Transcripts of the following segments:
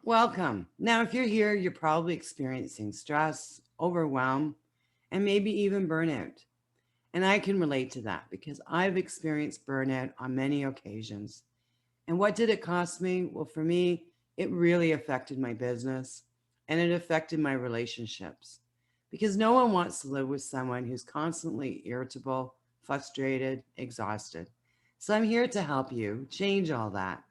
Welcome. Now, if you're here, you're probably experiencing stress, overwhelm, and maybe even burnout. And I can relate to that because I've experienced burnout on many occasions. And what did it cost me? Well, for me, it really affected my business and it affected my relationships because no one wants to live with someone who's constantly irritable, frustrated, exhausted. So I'm here to help you change all that.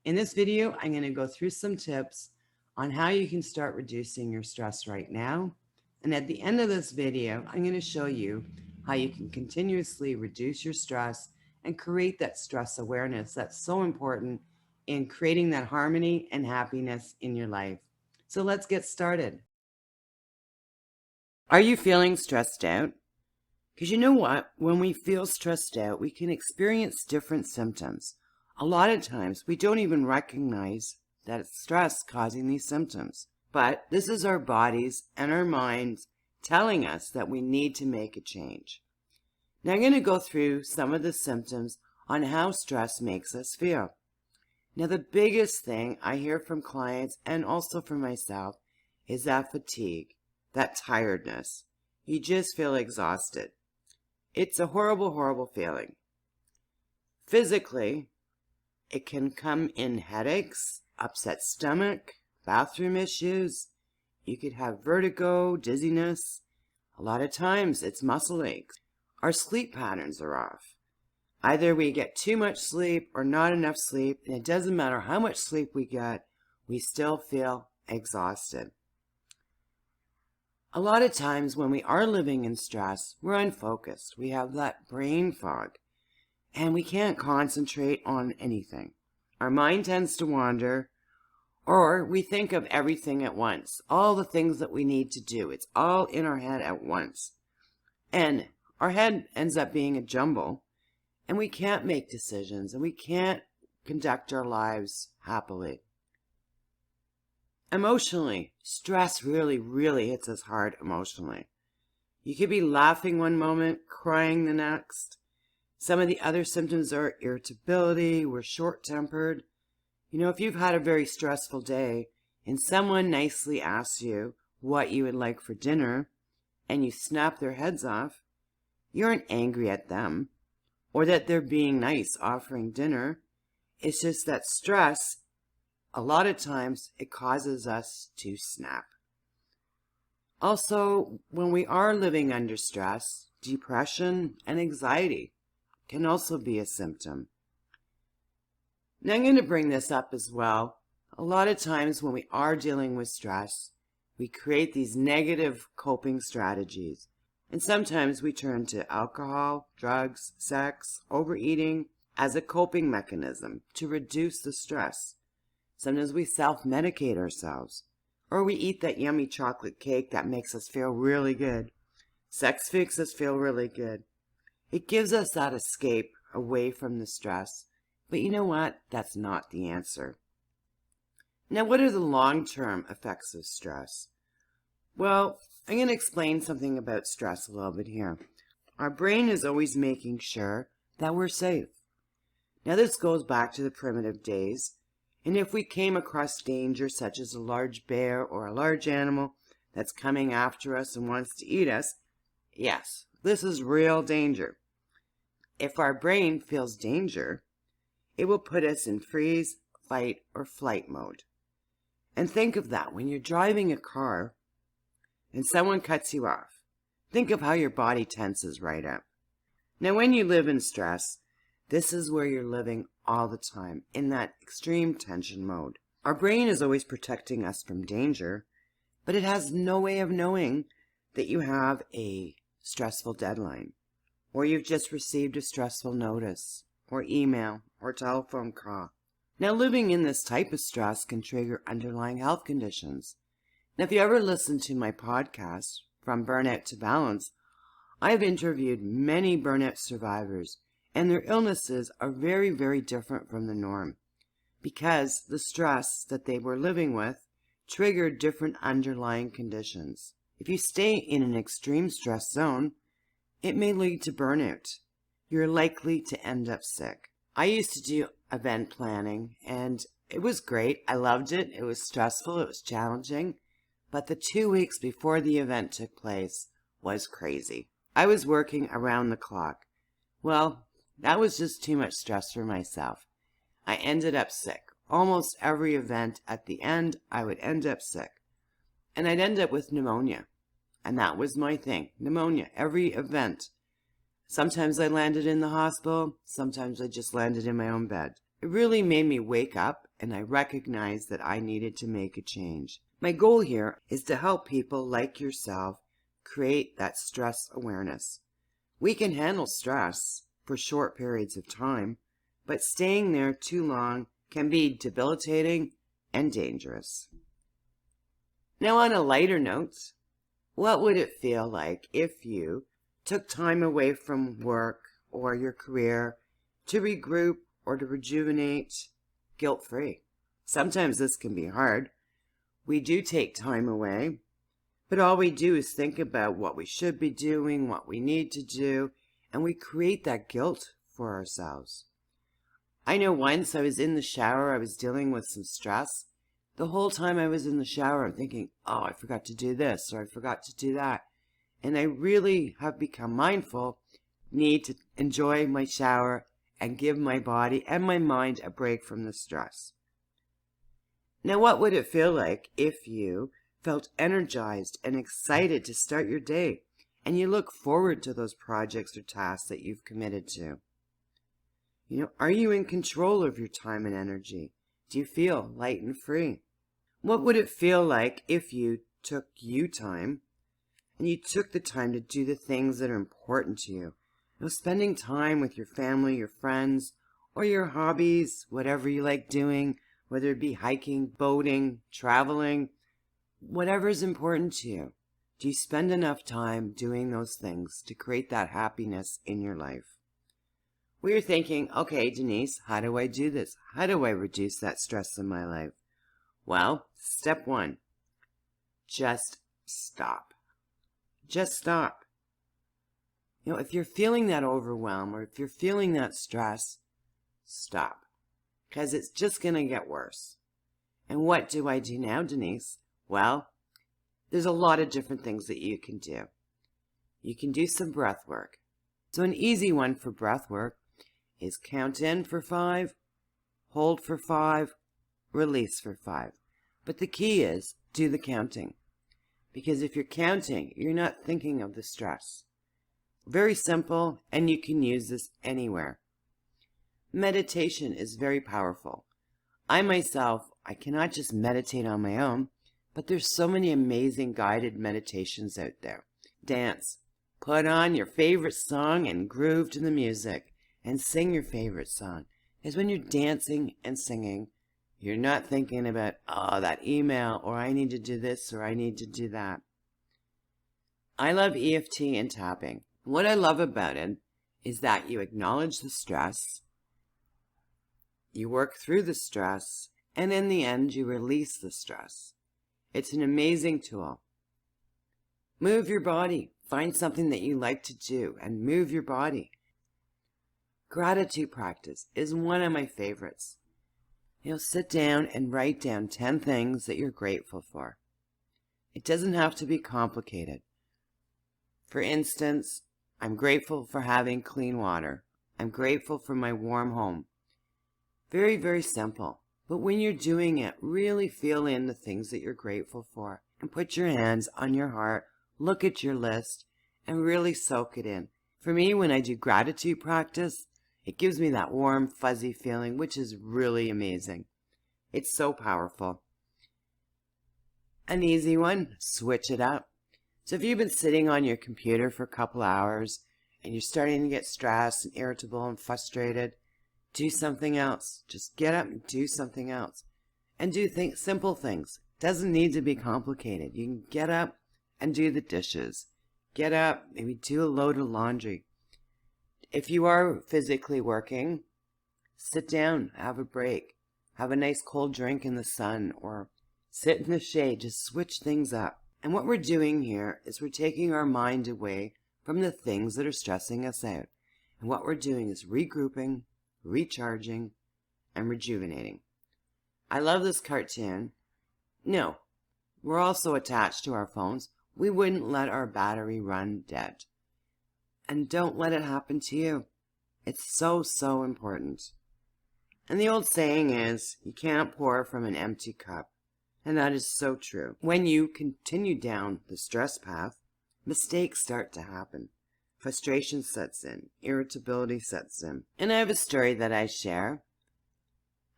In this video, I'm going to go through some tips on how you can start reducing your stress right now. And at the end of this video, I'm going to show you how you can continuously reduce your stress and create that stress awareness that's so important in creating that harmony and happiness in your life. So let's get started. Are you feeling stressed out? Because you know what? When we feel stressed out, we can experience different symptoms. A lot of times, we don't even recognize that it's stress causing these symptoms. But this is our bodies and our minds telling us that we need to make a change. Now, I'm going to go through some of the symptoms on how stress makes us feel. Now, the biggest thing I hear from clients and also from myself is that fatigue, that tiredness. You just feel exhausted. It's a horrible, horrible feeling. Physically, it can come in headaches, upset stomach, bathroom issues. You could have vertigo, dizziness. A lot of times it's muscle aches. Our sleep patterns are off. Either we get too much sleep or not enough sleep, and it doesn't matter how much sleep we get, we still feel exhausted. A lot of times when we are living in stress, we're unfocused. We have that brain fog. And we can't concentrate on anything. Our mind tends to wander, or we think of everything at once, all the things that we need to do. It's all in our head at once. And our head ends up being a jumble, and we can't make decisions, and we can't conduct our lives happily. Emotionally, stress really, really hits us hard emotionally. You could be laughing one moment, crying the next. Some of the other symptoms are irritability, we're short-tempered. You know, if you've had a very stressful day and someone nicely asks you what you would like for dinner and you snap their heads off, you aren't angry at them or that they're being nice offering dinner. It's just that stress, a lot of times, it causes us to snap. Also, when we are living under stress, depression and anxiety can also be a symptom. Now I'm going to bring this up as well. A lot of times when we are dealing with stress, we create these negative coping strategies. And sometimes we turn to alcohol, drugs, sex, overeating as a coping mechanism to reduce the stress. Sometimes we self-medicate ourselves. Or we eat that yummy chocolate cake that makes us feel really good. Sex makes us feel really good. It gives us that escape away from the stress. But you know what? That's not the answer. Now, what are the long-term effects of stress? Well, I'm going to explain something about stress a little bit here. Our brain is always making sure that we're safe. Now, this goes back to the primitive days. And if we came across danger, such as a large bear or a large animal that's coming after us and wants to eat us, yes, this is real danger. If our brain feels danger, it will put us in freeze, fight, or flight mode. And think of that when you're driving a car and someone cuts you off. Think of how your body tenses right up. Now, when you live in stress, this is where you're living all the time, in that extreme tension mode. Our brain is always protecting us from danger, but it has no way of knowing that you have a stressful deadline, or you've just received a stressful notice, or email, or telephone call. Now, living in this type of stress can trigger underlying health conditions. Now, if you ever listen to my podcast, From Burnout to Balance, I've interviewed many burnout survivors, and their illnesses are very, very different from the norm because the stress that they were living with triggered different underlying conditions. If you stay in an extreme stress zone, it may lead to burnout. You're likely to end up sick. I used to do event planning, and It was great. I loved it. It was stressful. It was challenging. But the 2 weeks before the event took place was crazy. I was working around the clock. Well, that was just too much stress for myself. I ended up sick. Almost every event at the end, I would end up sick. And I'd end up with pneumonia. And that was my thing, pneumonia, every event. Sometimes I landed in the hospital. Sometimes I just landed in my own bed. It really made me wake up, and I recognized that I needed to make a change. My goal here is to help people like yourself create that stress awareness. We can handle stress for short periods of time, but staying there too long can be debilitating and dangerous. Now, on a lighter note, what would it feel like if you took time away from work or your career to regroup or to rejuvenate guilt-free? Sometimes this can be hard. We do take time away, but all we do is think about what we should be doing, what we need to do, and we create that guilt for ourselves. I know once I was in the shower, I was dealing with some stress. The whole time I was in the shower, I'm thinking, oh, I forgot to do this, or I forgot to do that. And I really have become mindful, need to enjoy my shower and give my body and my mind a break from the stress. Now, what would it feel like if you felt energized and excited to start your day, and you look forward to those projects or tasks that you've committed to? Are you in control of your time and energy? Do you feel light and free? What would it feel like if you took you time and you took the time to do the things that are important to you? Spending time with your family, your friends, or your hobbies, whatever you like doing, whether it be hiking, boating, traveling, whatever is important to you. Do you spend enough time doing those things to create that happiness in your life? We're thinking, okay, Denise, how do I do this? How do I reduce that stress in my life? Well, step one, just stop. Just stop. If you're feeling that overwhelm or if you're feeling that stress, stop. Because it's just going to get worse. And what do I do now, Denise? Well, there's a lot of different things that you can do. You can do some breath work. So an easy one for breath work is count in for 5, hold for 5, release for 5. But the key is do the counting. Because if you're counting, you're not thinking of the stress. Very simple, and you can use this anywhere. Meditation is very powerful. I myself, I cannot just meditate on my own, but there's so many amazing guided meditations out there. Dance. Put on your favorite song and groove to the music and sing your favorite song. Because when you're dancing and singing, you're not thinking about, oh, that email, or I need to do this, or I need to do that. I love EFT and tapping. What I love about it is that you acknowledge the stress, you work through the stress, and in the end, you release the stress. It's an amazing tool. Move your body. Find something that you like to do and move your body. Gratitude practice is one of my favorites. Sit down and write down 10 things that you're grateful for. It doesn't have to be complicated. For instance, I'm grateful for having clean water. I'm grateful for my warm home. Very, very simple. But when you're doing it, really feel in the things that you're grateful for and put your hands on your heart, look at your list, and really soak it in. For me, when I do gratitude practice, it gives me that warm, fuzzy feeling, which is really amazing. It's so powerful. An easy one, switch it up. So if you've been sitting on your computer for a couple hours and you're starting to get stressed and irritable and frustrated, do something else. Just get up and do something else. And do simple things. Doesn't need to be complicated. You can get up and do the dishes. Get up, maybe do a load of laundry. If you are physically working, sit down, have a break. Have a nice cold drink in the sun or sit in the shade. Just switch things up. And what we're doing here is we're taking our mind away from the things that are stressing us out. And what we're doing is regrouping, recharging, and rejuvenating. I love this cartoon. No, we're also attached to our phones. We wouldn't let our battery run dead. And don't let it happen to you. It's so, so important. And the old saying is, you can't pour from an empty cup. And that is so true. When you continue down the stress path, mistakes start to happen. Frustration sets in. Irritability sets in. And I have a story that I share.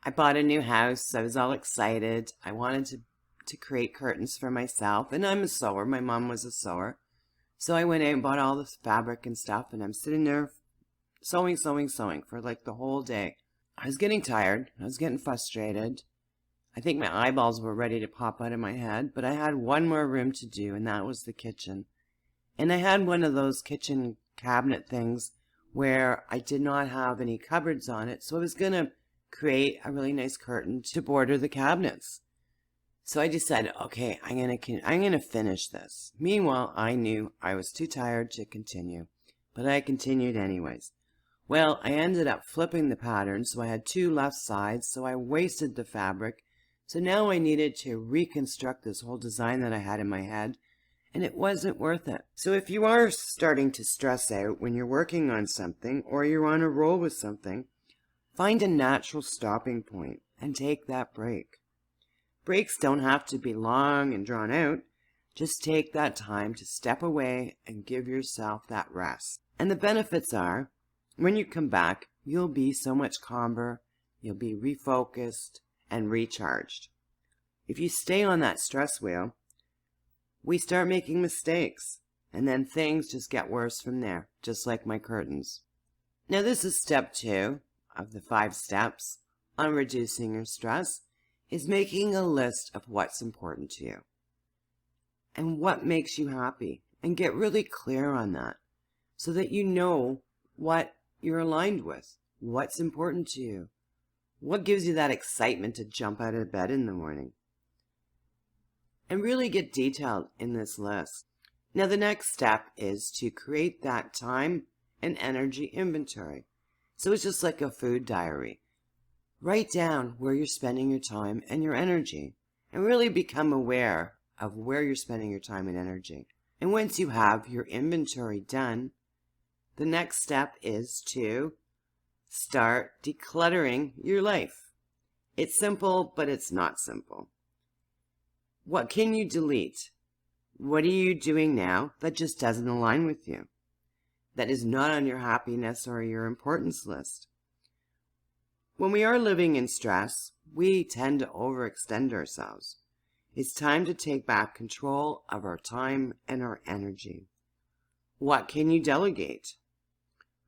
I bought a new house. I was all excited. I wanted to create curtains for myself. And I'm a sewer. My mom was a sewer. So I went out and bought all this fabric and stuff. And I'm sitting there sewing for like the whole day. I was getting tired. I was getting frustrated. I think my eyeballs were ready to pop out of my head. But I had one more room to do, and that was the kitchen. And I had one of those kitchen cabinet things where I did not have any cupboards on it. So I was going to create a really nice curtain to border the cabinets. So I decided, okay, I'm going to finish this. Meanwhile, I knew I was too tired to continue, but I continued anyways. Well, I ended up flipping the pattern, so I had two left sides, so I wasted the fabric. So now I needed to reconstruct this whole design that I had in my head, and it wasn't worth it. So if you are starting to stress out when you're working on something, or you're on a roll with something, find a natural stopping point and take that break. Breaks don't have to be long and drawn out. Just take that time to step away and give yourself that rest. And the benefits are, when you come back, you'll be so much calmer, you'll be refocused and recharged. If you stay on that stress wheel, we start making mistakes, and then things just get worse from there, just like my curtains. Now this is step 2 of the 5 steps on reducing your stress, is making a list of what's important to you and what makes you happy, and get really clear on that so that you know what you're aligned with, what's important to you, what gives you that excitement to jump out of bed in the morning. And really get detailed in this list. Now the next step is to create that time and energy inventory. So it's just like a food diary. Write down where you're spending your time and your energy, and really become aware of where you're spending your time and energy. And once you have your inventory done, the next step is to start decluttering your life. It's simple, but it's not simple. What can you delete? What are you doing now that just doesn't align with you? That is not on your happiness or your importance list. When we are living in stress, we tend to overextend ourselves. It's time to take back control of our time and our energy. What can you delegate?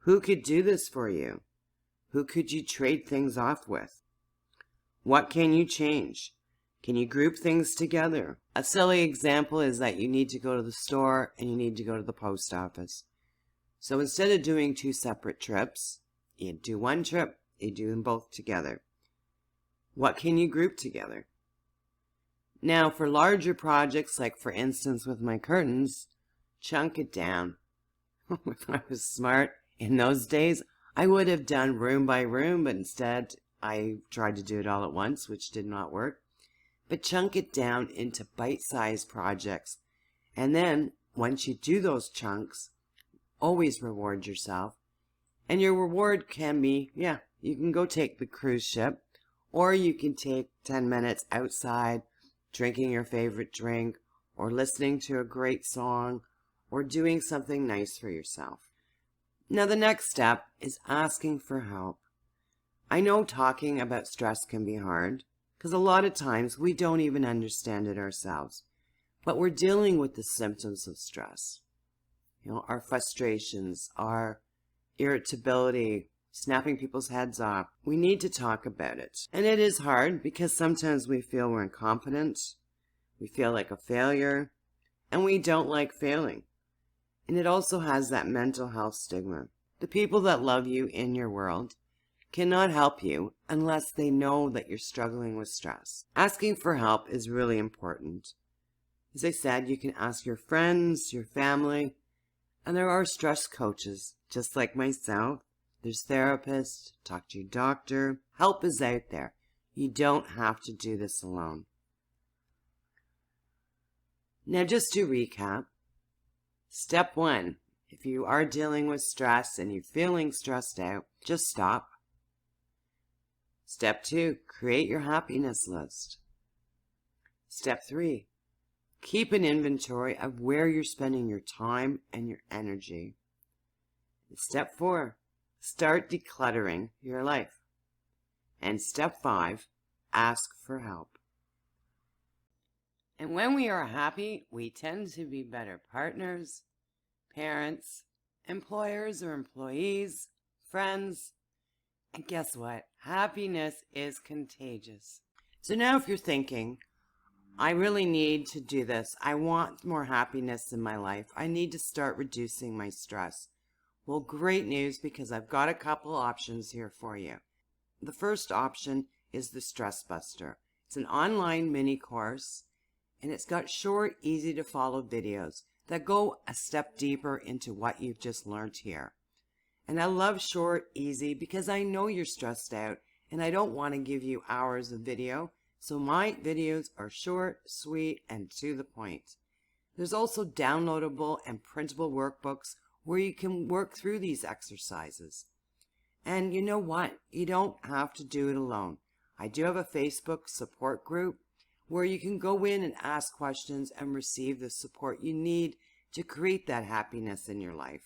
Who could do this for you? Who could you trade things off with? What can you change? Can you group things together? A silly example is that you need to go to the store and you need to go to the post office. So instead of doing 2 separate trips, you do one trip, you do them both together. What can you group together? Now for larger projects, like for instance with my curtains, chunk it down. If I was smart in those days, I would have done room by room, but instead I tried to do it all at once, which did not work. But chunk it down into bite-sized projects. And then once you do those chunks, always reward yourself. And your reward can be, you can go take the cruise ship, or you can take 10 minutes outside, drinking your favorite drink, or listening to a great song, or doing something nice for yourself. Now the next step is asking for help. I know talking about stress can be hard, because a lot of times we don't even understand it ourselves, but we're dealing with the symptoms of stress. Our frustrations, our irritability, snapping people's heads off. We need to talk about it. And it is hard because sometimes we feel we're incompetent, we feel like a failure, and we don't like failing. And it also has that mental health stigma. The people that love you in your world cannot help you unless they know that you're struggling with stress. Asking for help is really important. As I said, you can ask your friends, your family, and there are stress coaches, just like myself. There's therapists, talk to your doctor. Help is out there. You don't have to do this alone. Now, just to recap, step 1, if you are dealing with stress and you're feeling stressed out, just stop. Step 2, create your happiness list. Step 3, keep an inventory of where you're spending your time and your energy. Step 4, start decluttering your life. And step 5, ask for help. And when we are happy, we tend to be better partners, parents, employers or employees, friends. And guess what? Happiness is contagious. So now if you're thinking, I really need to do this. I want more happiness in my life. I need to start reducing my stress. Well, great news, because I've got a couple options here for you. The first option is the Stress Buster. It's an online mini course, and it's got short, easy to follow videos that go a step deeper into what you've just learned here. And I love short, easy, because I know you're stressed out and I don't want to give you hours of video. So my videos are short, sweet, and to the point. There's also downloadable and printable workbooks where you can work through these exercises. And you know what? You don't have to do it alone. I do have a Facebook support group where you can go in and ask questions and receive the support you need to create that happiness in your life.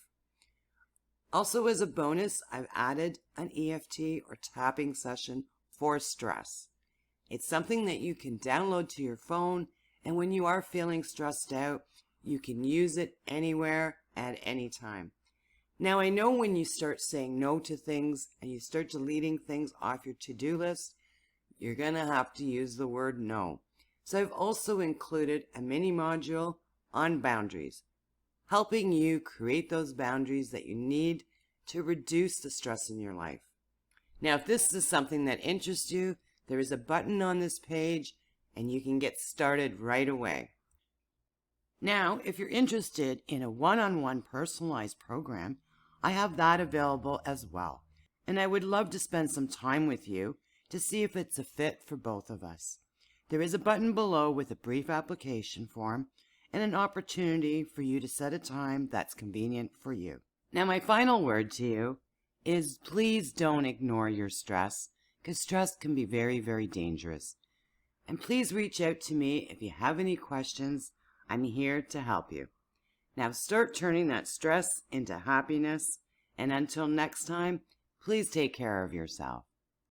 Also, as a bonus, I've added an EFT or tapping session for stress. It's something that you can download to your phone, and when you are feeling stressed out, you can use it anywhere at any time. Now, I know when you start saying no to things and you start deleting things off your to-do list, you're going to have to use the word no. So I've also included a mini module on boundaries, helping you create those boundaries that you need to reduce the stress in your life. Now, if this is something that interests you, there is a button on this page and you can get started right away. Now, if you're interested in a one-on-one personalized program, I have that available as well. And I would love to spend some time with you to see if it's a fit for both of us. There is a button below with a brief application form and an opportunity for you to set a time that's convenient for you. Now, my final word to you is please don't ignore your stress, because stress can be very, very dangerous. And please reach out to me if you have any questions. I'm here to help you. Now start turning that stress into happiness, and until next time, please take care of yourself.